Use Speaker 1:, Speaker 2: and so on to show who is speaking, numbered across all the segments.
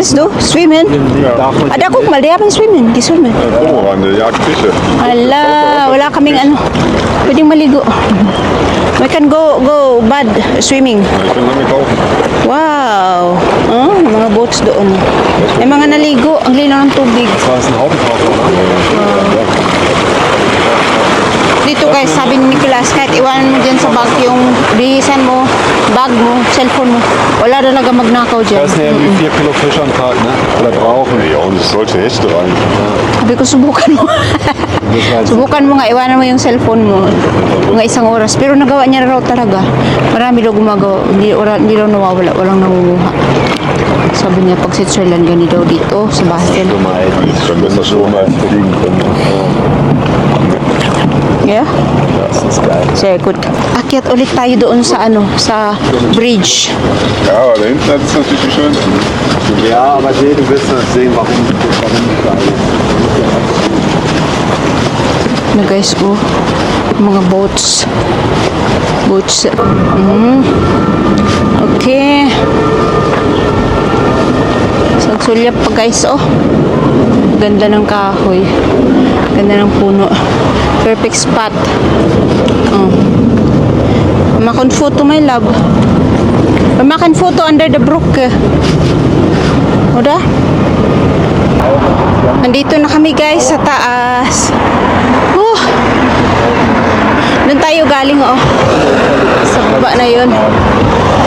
Speaker 1: kannst du schwimmen? Ada guck mal, die haben schwimmen, die schwimmen.
Speaker 2: Kormoran, der jagt Fische.
Speaker 1: Ala, wala kaming ano. Pwedeng maligo. We can go bad swimming.
Speaker 2: Ich bin damit kaufen.
Speaker 1: Wow. Oh, mga boats doon. May mga naligo. Ang linaw ng tubig.
Speaker 2: Das ist ein Haubentaucher, oder?
Speaker 1: Dito guys, sabi ni Nicolas, kahit iwanan mo dyan sa bag yung bihisan mo, bag mo, cellphone mo. Wala talaga magnakaw dyan.
Speaker 3: Das sind irgendwie 4 Kilo Fisch am Tag, ne? Oder brauchen.
Speaker 2: Ja, und es sollte Hechte rein.
Speaker 1: Sabi ko, subukan mo. Subukan mo nga, iwanan mo yung cellphone mo. Mga isang oras. Pero nagawa niya raw talaga. Marami daw gumagawa. Hindi raw nawawala. Walang nangunguha. Sabi niya, pag Switzerland, gani daw dito sa Basel.
Speaker 2: Dann müssen wir schon mal fliegen können.
Speaker 1: Yeah?
Speaker 3: Das ist geil.
Speaker 1: Sehr gut. Akyat ulit tayo doon sa ano, sa bridge.
Speaker 2: Ja, aber da hinten das ist natürlich die schönste.
Speaker 3: Ja, aber du willst nicht sehen, warum ich da
Speaker 1: Na guys, oh, mga boats. Okay. Sulyap pa guys, oh. Ganda ng kahoy. Ganda ng puno. Perfect spot. Oh. Makan photo, my love. Makan photo under the brook. Udah? Nandito na kami guys sa taas. Doon tayo galing, oh. Sa baba na yun.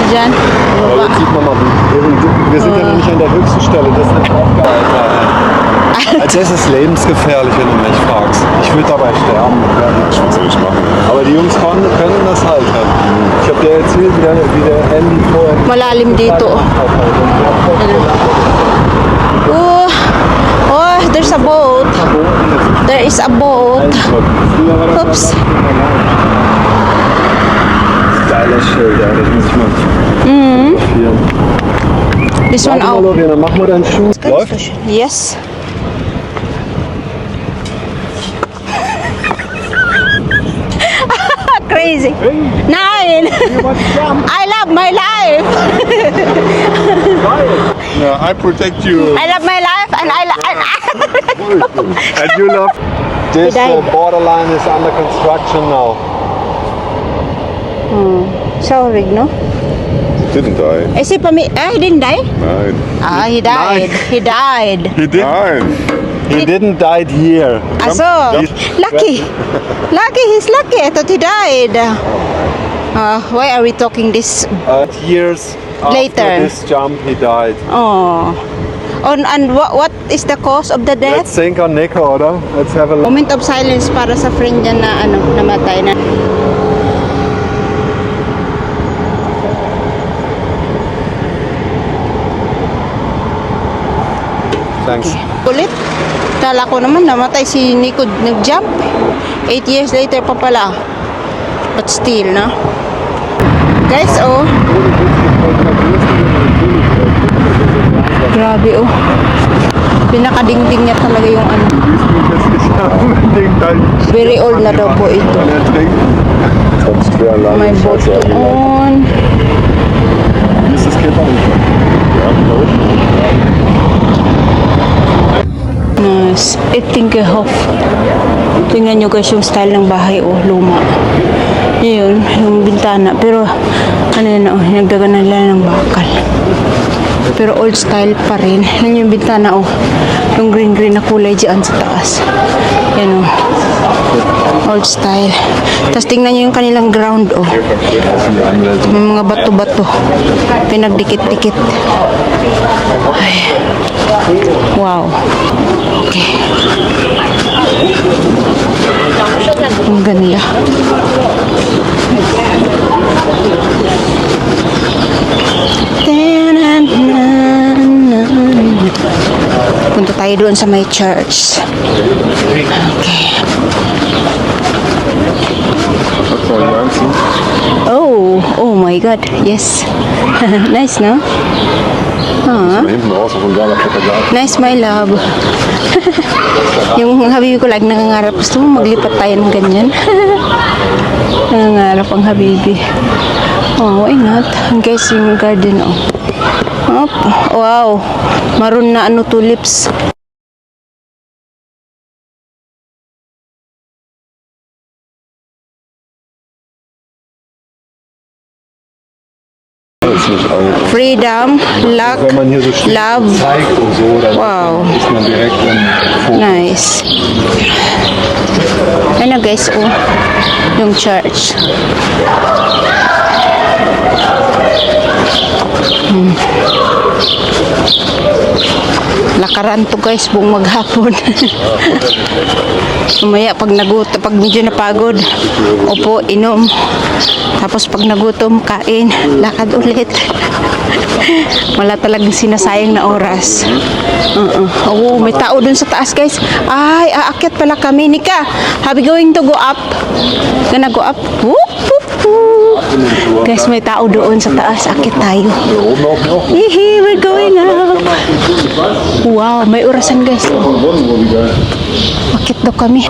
Speaker 1: Diyan. Baba.
Speaker 3: Jetzt sieht man noch, wir sind ja nicht an der höchsten Stelle, das ist auch geil. Also es ist lebensgefährlich, wenn du mich fragst. Ich würde dabei sterben.
Speaker 2: Was soll ich machen?
Speaker 3: Aber die Jungs können das halt. Ich habe dir erzählt, wie der Andy vorher...
Speaker 1: Malalim dito. Oh, there's a boat. There is a boat. Oops.
Speaker 3: Geiles Schild, ja, das muss ich mal fotografieren.
Speaker 1: This one out.
Speaker 3: Hallo, dann mach mal deinen Schuh. Läuft?
Speaker 1: Yes. Crazy. Nine. I love my life.
Speaker 2: Ja, I protect you.
Speaker 1: I love my life and
Speaker 3: And you love... This
Speaker 1: died.
Speaker 3: borderline is under construction now.
Speaker 1: Sorry, no?
Speaker 2: Didn't I?
Speaker 1: Is he he didn't die?
Speaker 2: Nein.
Speaker 1: Ah, he died. He died.
Speaker 3: He didn't,
Speaker 2: Nein.
Speaker 3: he didn't die here.
Speaker 1: Also, lucky. Lucky, he's lucky. I thought he died. Why are we talking this?
Speaker 3: Years
Speaker 1: Later.
Speaker 3: after this jump, he died.
Speaker 1: Oh. And what is the cause of the death?
Speaker 3: Let's think on Nico, oder? Let's have a look.
Speaker 1: Moment of silence para sa friend niya na namatay na.
Speaker 3: Thanks.
Speaker 1: Ulit. Kala ko naman namatay si Nico nag-jump. 8 years later pa pala. But still, no? Guys, oh. Grabe, oh. Pinakadingding niya talaga yung ano. Very old na daw po ito. May boat doon. Nice. Ettinghof. Tingnan nyo guys yung style ng bahay, oh, luma. Yun, yung bintana. Pero, ano yun, oh, nagdagan nila ng bakal. Pero old style pa rin. Yan yung bintana, oh. Yung green-green na kulay dyan sa taas. Yan, oh. Old style. Tapos tingnan nyo yung kanilang ground, oh. May mga bato-bato. Pinagdikit-dikit. Ay. Wow. Okay. Ang ganda. Punta tayo doon sa may church. Okay. Oh my God. Yes. Nice, no?
Speaker 2: Hinten raus auf ein geiler Fotograf.
Speaker 1: Nice, my love. Yung habibi ko lagi nangangarap. Gusto mo maglipat tayo ng ganyan? Nangangarap ang habibi. Oh, why not? Guys, yung garden, oh. Op. Wow. Maroon na ano tulips.
Speaker 2: Ist nicht alt.
Speaker 1: Freedom, luck,
Speaker 3: Wenn man hier so steht
Speaker 1: love.
Speaker 3: und zeigt und so, dann
Speaker 1: Wow.
Speaker 3: ist man direkt im Fokus.
Speaker 1: Nice. Ano guys, oh. Yung church. Lakaran to guys, buong maghapon. Umaya pag nagutom, pag medyo napagod, upo, inom. Tapos pag nagutom, kain, lakad ulit. Wala talagang sinasayang na oras. Oo, may tao dun sa taas guys. Ay, aakyat pala kami. Nika, are we going to go up? Gonna go up? Whoop, whoop, whoop. Guys, may tao doon sa taas. Akyat tayo.
Speaker 2: Hier oben laufen auch.
Speaker 1: Hihi, we're going up. Wow, may orasan guys. Akyat daw kami.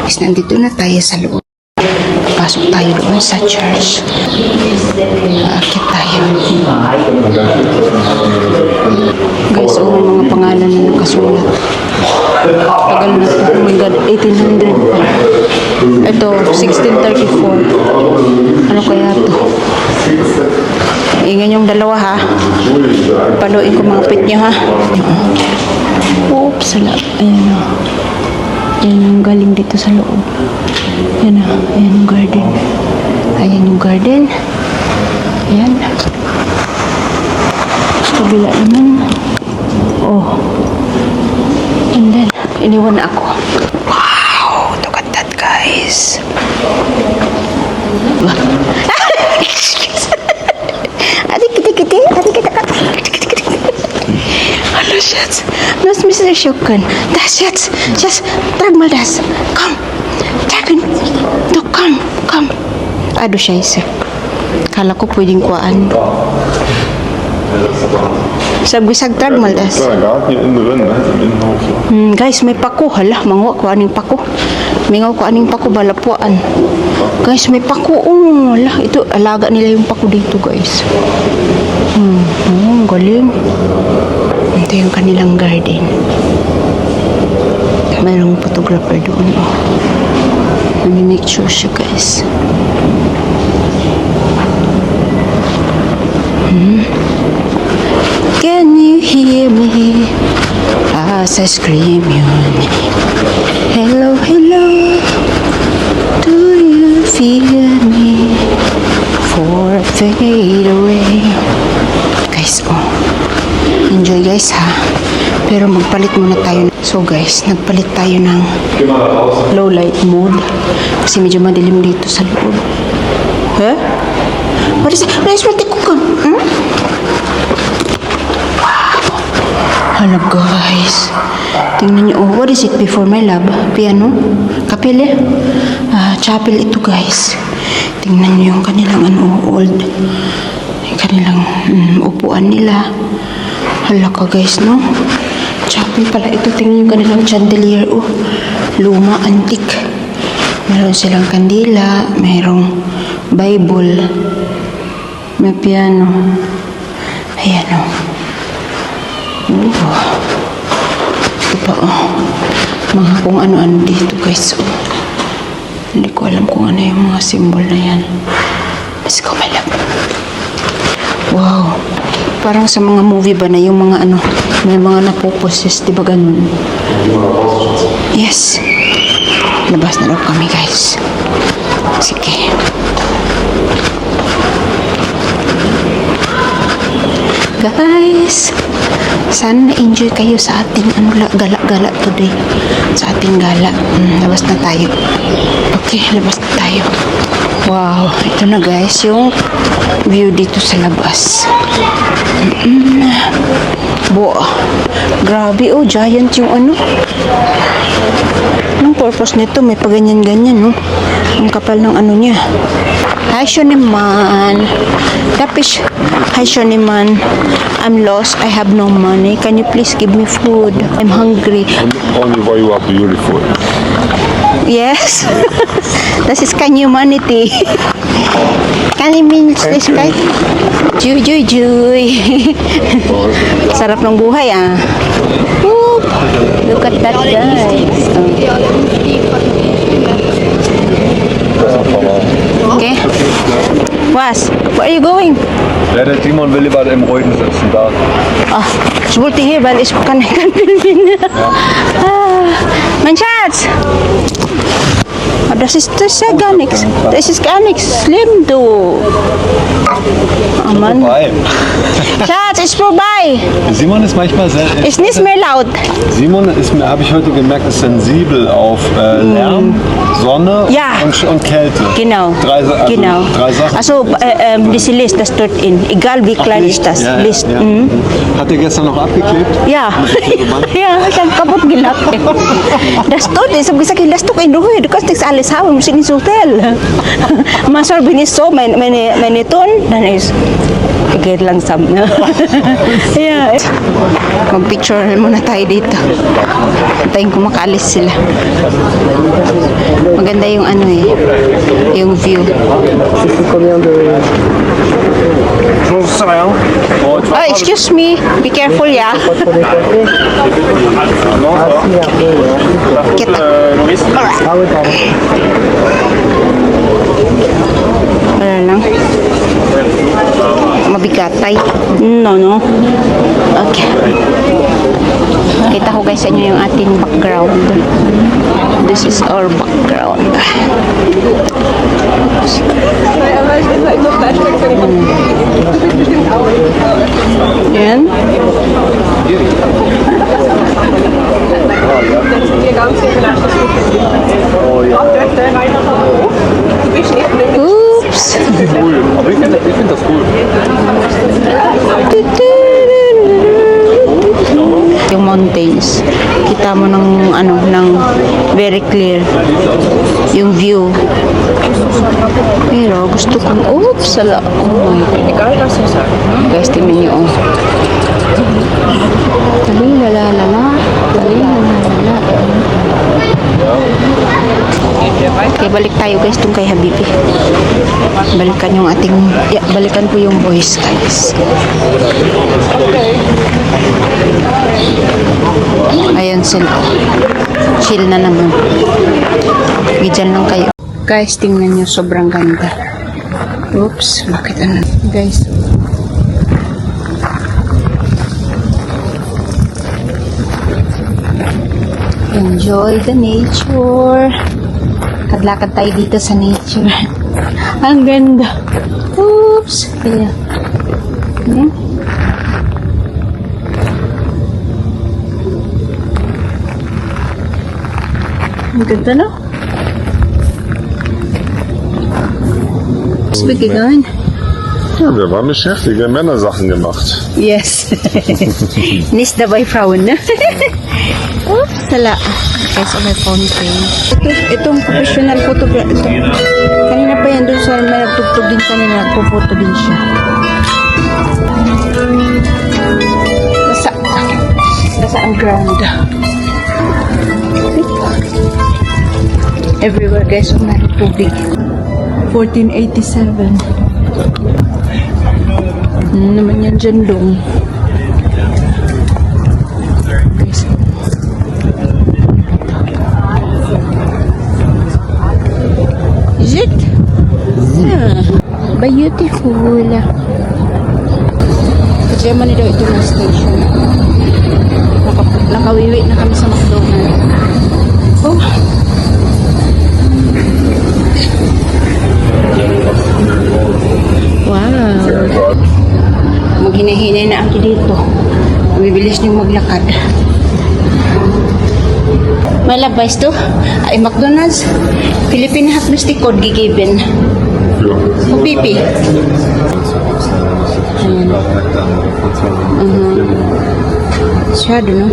Speaker 1: Guys, nandito na tayo sa loob. Pasok tayo doon sa church. Akyat tayo. Guys, may mga pangalan na nakasulat. Tagal na to. Oh my God, 1800 pa. Ito, 1634. Ano kaya to? Ingan yung dalawa ha. Paluin ko mga pit nyo ha. Oops, sala. Ayan o. Yan yung galing dito sa loob. Yan na. Ayan yung garden. Ayan yung garden. Ayan. Kabila naman. Oh. And then, iniwan na ako. Wow! Look at that, guys. Adik-kiti-kiti. Hallo, Schatz. Was Mr. Schocken? Das jetzt. Just, trag mal das. Komm. Tragen. Du, komm. Komm. Aduh, Scheiße. Kala ko pwedeng kuhaan. Sagbisag trag mal das.
Speaker 2: Ja, Garten hier innen drin, ne? Im Innenhof.
Speaker 1: Guys, may pako. Hala, mangwa ko aning pako. Mingaw ko aning pako, balapuan. Guys, may pako. Oh, hala, ito, alaga nila yung pako dito, guys. Ang galing. Ito yung kanilang garden. Mayroong photographer doon, oh. Nami-make sure siya, guys. Can you hear me as I scream your name? Hello, hello. Do you feel me for fade away? Guys, oh. Enjoy guys ha. Pero magpalit muna tayo. So guys, nagpalit tayo ng low light mode. Kasi medyo madilim dito sa loob. Huh? What is it? Nice, what ko ka? Hello guys. Tingnan nyo. Oh, what is it before my lab? Piano? Kapele? Chapel ito guys. Tingnan nyo yung kanilang old. Yung kanilang upuan nila. Hala ka guys, no? Chapel pala ito. Tingnan yung kanilang chandelier. Oh, luma, antik. Meron silang kandila. Merong Bible. May piano. Ayan o. Ito pa oh. Mga kung ano-ano dito guys oh. Hindi ko alam kung ano yung mga symbol na yan. Let's go my love. Wow. Parang sa mga movie ba na yung mga ano, may mga napoposes, diba ganun? Yes. Labas na daw kami guys. Sige. Guys, sana na-enjoy kayo sa ating gala-gala today. Sa ating gala. Labas na tayo. Okay, labas na tayo. Wow, ito na guys yung view dito sa labas. Grabe oh, giant yung ano. Anong purpose nito? May paganyan-ganyan no. Ang kapal ng ano niya. Hi Shoniman. Tapos, hi Shoniman. I'm lost. I have no money. Can you please give me food? I'm hungry.
Speaker 2: Only why you are beautiful.
Speaker 1: Yes. Das ist kein humanity. Kani means this guy. Juy, juy, juy. Sarap ng buhay ah. Whoop. Look at that guys. Okay. Was? Where are you going?
Speaker 3: Ja, der Timon will lieber im Ruhigen sitzen, da.
Speaker 1: Ah, ich wollte hier, weil ich kann filmen. Ah, mein Schatz. Ah, das ist ja gar nichts. Das ist gar nichts schlimm, du. Oh Mann.
Speaker 3: Vorbei.
Speaker 1: Schatz, ist vorbei.
Speaker 3: Simon ist manchmal sehr.
Speaker 1: Ist nicht mehr laut.
Speaker 3: Simon ist, habe ich heute gemerkt, ist sensibel auf Lärm, Sonne
Speaker 1: Ja.
Speaker 3: und Kälte.
Speaker 1: Genau. Genau.
Speaker 3: Drei Sachen.
Speaker 1: Also, diese List, das dort in. Egal wie klein ist das.
Speaker 3: Ja,
Speaker 1: List.
Speaker 3: ja.
Speaker 1: Mhm.
Speaker 3: Hat er gestern noch abgeklebt?
Speaker 1: Ja. Ja, ich habe kaputt gelacht. Das dort ist, habe gesagt, lass doch in Ruhe, du kannst nichts alles haben, wir müssen ins Hotel. Manchmal bin ich so, meine Ton, dann ist, geht langsam. Ne? Ja. Mag-picture muna tayo dito. Antayin ko makaalis sila. Maganda yung ano eh, yung view. Oh, excuse me. Be careful, yeah. Kita. Wala lang. Mabigatay. No. Okay. Kita ko guys sa inyo yung ating background. This is our background. Yan. Oops.
Speaker 3: Cool. Aber ich finde das cool.
Speaker 1: Yung mountains. Kita mo ng ano, ng very clear yung view. Pero gusto kong oops, sala. Oh my God. Guys, tingnan niyo oh. Talilalalala. Talilalalala. Okay, balik tayo guys tungkol kay Habibi. Balikan yung ating, balikan ko yung voice guys. Ayun sila. Chill na naman. Bidyan lang kayo. Guys, tingnan nyo, sobrang ganda. Oops, bakit ano? Guys, enjoy the nature. Lakad tayo dito sa nature. Ang ganda. Oops. Kaya. Yan. Ang ganda no? Was wir gegangen?
Speaker 2: Ja, wir waren beschäftigt, wir haben Männersachen gemacht.
Speaker 1: Yes. Nicht dabei Frauen, ne? Oops, sala. Guys, may fountain. Itong professional photographer. Kanina pa yan doon sa may nagtugtog din kanina. Nagpo-photo din siya. Nasa ang ground. Everywhere guys, may tubig. 1487. Ano naman yan dyan dong? Guys. Is it? Yeah. Beautiful. Germany daw ito na station. Nakawiwi na kami sa McDonald's. Oh. Wow. Maghinahinay na ako dito. Bibilis niyong maglakad. May labas to? Ay, McDonald's. Philippine Hot Mystic Code gigiven. O pipi. Masyado, no?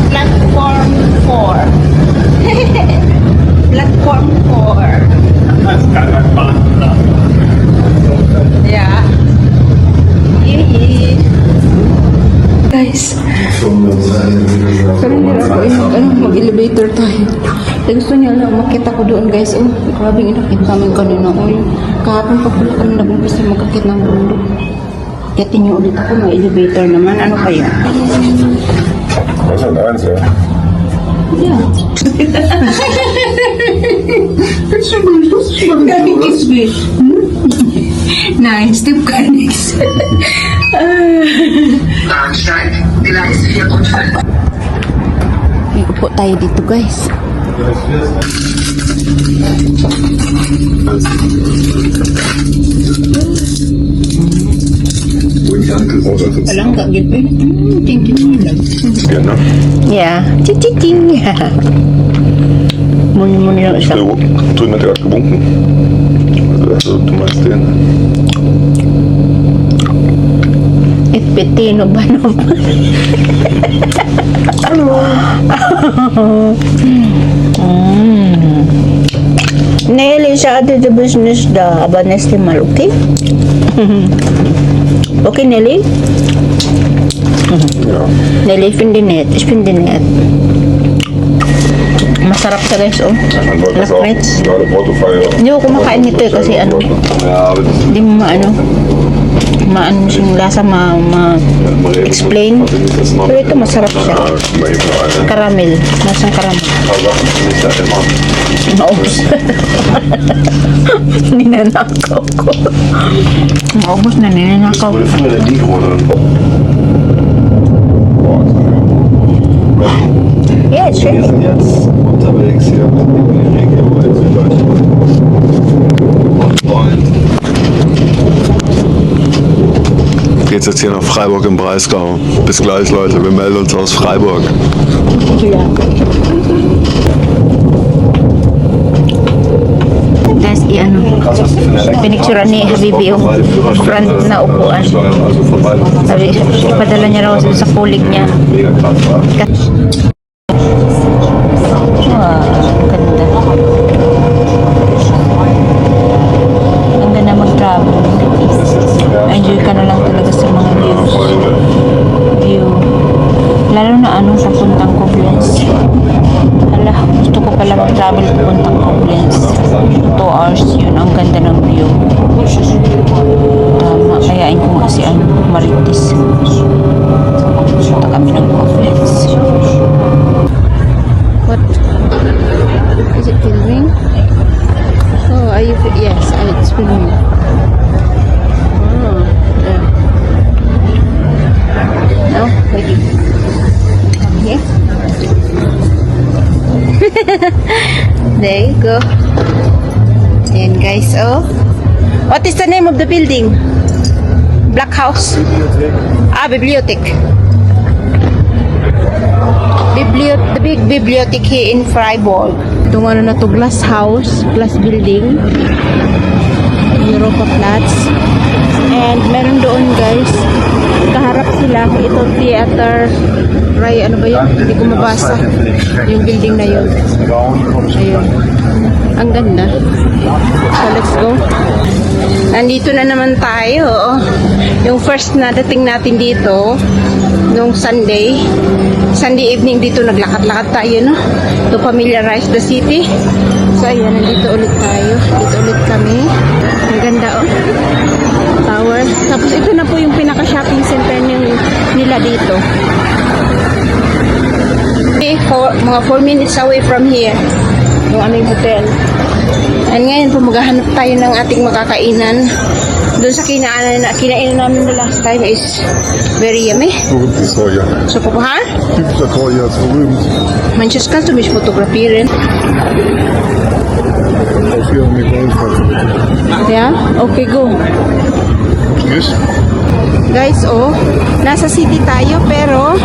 Speaker 1: Platform 4. Platform 4. Yeah. Yee. Guys, guys. Pero hindi ako mag-elevator tayo. Kaya gusto niya lang, umakit ako doon guys. Oh, grabe yung inakit namin kanina. Oh, kahapon pa pala kami nag-umpisa magkakit ng mundo. Kitin niyo ulit ako, may elevator naman. Ano kayo?
Speaker 2: Das ist ein Eins, ja.
Speaker 1: Yeah. Nice, tip ka next.
Speaker 4: Bahnsteig, Gleis 4 und 5.
Speaker 1: May upo tayo dito guys. Walang gagit eh. Ting-ting lang.
Speaker 2: Ja, ne?
Speaker 1: Yeah. Ting-ting. Muni-muni lang isa.
Speaker 2: Drüben hat er gerade gewunken. Also, du meinst den?
Speaker 1: Petino ba naman? Nelly sa atin the business da abanestimal, okay? Okay, Nelly?
Speaker 2: Ja.
Speaker 1: Nelly, ich finde nett. Masarap siya guys, oh.
Speaker 2: Man wollte das auch
Speaker 1: Lakritz.
Speaker 2: gerade Portofeuer.
Speaker 1: Hindi ko kumakain nito eh, kasi ano,
Speaker 2: Ja, aber das ist
Speaker 1: hindi mo maano siyang lasa ma-explain. Pero ito masarap siya.
Speaker 2: guck mal eben noch eine.
Speaker 1: Caramel. Lasang caramel.
Speaker 2: Ein paar Sachen finde ich da immer.
Speaker 1: Maubos. Ninanakaw ko. Maubos na ninanakaw.
Speaker 2: Wurde früher der Ligro drin. Boah,
Speaker 1: Yeah, sure.
Speaker 3: Wir sind jetzt unterwegs hier in die Region in Süddeutschland. Und Freund. Geht's jetzt hier nach Freiburg im Breisgau. Bis gleich, Leute. Wir melden uns aus Freiburg.
Speaker 1: Guys, i-ano, pinicturean ni Habibi yung front na upuan.
Speaker 3: Also von beiden.
Speaker 1: Sabi, ipadala niya raw sa kulig niya.
Speaker 3: Mega krass, wa?
Speaker 1: Wow, ganda. Ang ganda mag-travel. Enjoy ka na lang talaga sa mga view. Lalo na ano sa puntang Koblenz. Hala, gusto ko pala mag-travel puntang Koblenz. 2 hours yun. Ang ganda ng view. Kayain ko nga si Marites. Punta kami ng Koblenz. What? Is it filming? Oh, are you? Yes, it's filming. Oh, yeah. No, wait. Come here. There you go. Ayan guys, oh. What is the name of the building? Black House? Bibliothek. The big bibliothek here in Freiburg. Itong ano na to, glass house, glass building. Europa Platz. And meron doon guys, kaharap sila, ito theater, ano ba yun? Hindi ko mabasa. Yung building na yun. Ayun. Ang ganda. So let's go. Nandito na naman tayo. Yung first na dating natin dito, nung Sunday evening dito naglakad-lakad tayo, no? To familiarize the city. So ayan, nandito ulit tayo. Dito ulit kami. Ang ganda, oh. Tower. Tapos ito na po yung pinaka-shopping center nila dito. Okay, mga 4 minutes away from here. Yung aming hotel. And ngayon po maghahanap tayo ng ating makakainan. Doon sa kinainan namin the last time is very yummy.
Speaker 2: Berühmt ist Soja.
Speaker 1: So, ha?
Speaker 2: Typischer Soja ist berühmt.
Speaker 1: Manches kannst du mich fotografieren.
Speaker 2: Auf hier um die Goldkarte.
Speaker 1: Yeah? Okay, go.
Speaker 2: Nicht?
Speaker 1: Guys, oh, nasa city tayo pero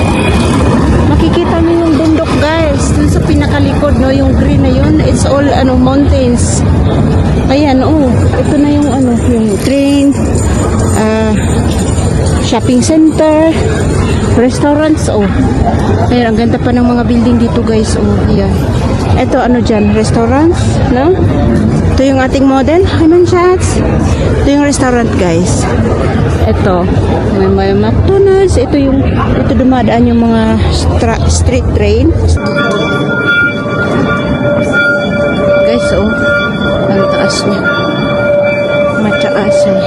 Speaker 1: makikita niyo yung bundok guys. Dun sa pinakalikod, no, yung green na yun, it's all mountains. Ayan, oh, ito na yung yung train, shopping center, restaurants, oh. Ayan, ang ganda pa ng mga building dito guys, oh, yeah. Ito ano dyan, restaurant, no? Ito yung ating model, hi man shots. Ito yung restaurant guys. Ito, may McDonald's. Ito dumadaan yung mga street train. Guys, oh, ang taas niya. Mataas eh.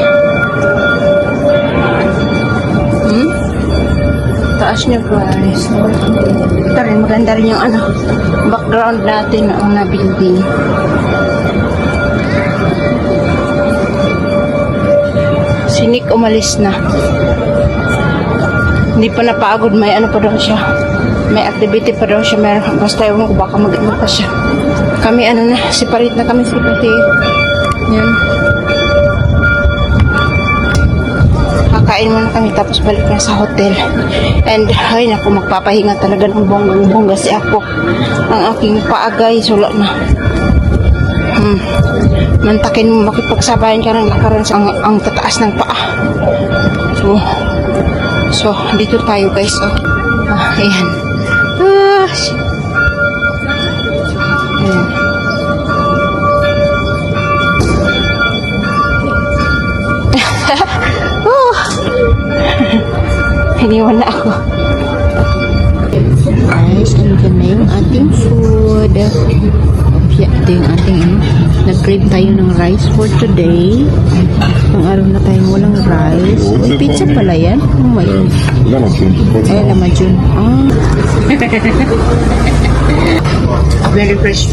Speaker 1: Taas niya guys. Ito rin, maganda rin yung ano, background natin na building. Si Nick umalis na. Hindi pa napagod, may ano pa daw siya. May activity pa daw siya. Meron, basta ewan ko baka mag-ano pa siya. Kami ano na, separate na kami sa kasi. Yan. Kakain muna kami tapos balik na sa hotel. And ay naku, magpapahinga talaga ng bonggang-bongga si ako. Ang aking paagay, sulat na. Mantakin mo, makipagsabayan ka ng lakaran sa ang tataas ng paa. So dito tayo guys. Ayan. Ayan. Iniwan na ako. Guys, andyan na yung ating food. Ito yung ating nag-crave tayo ng rice for today. Itong araw na tayong walang rice. Uy, pizza pala yan. Oh my God. Eh, laman dyan. Very fresh.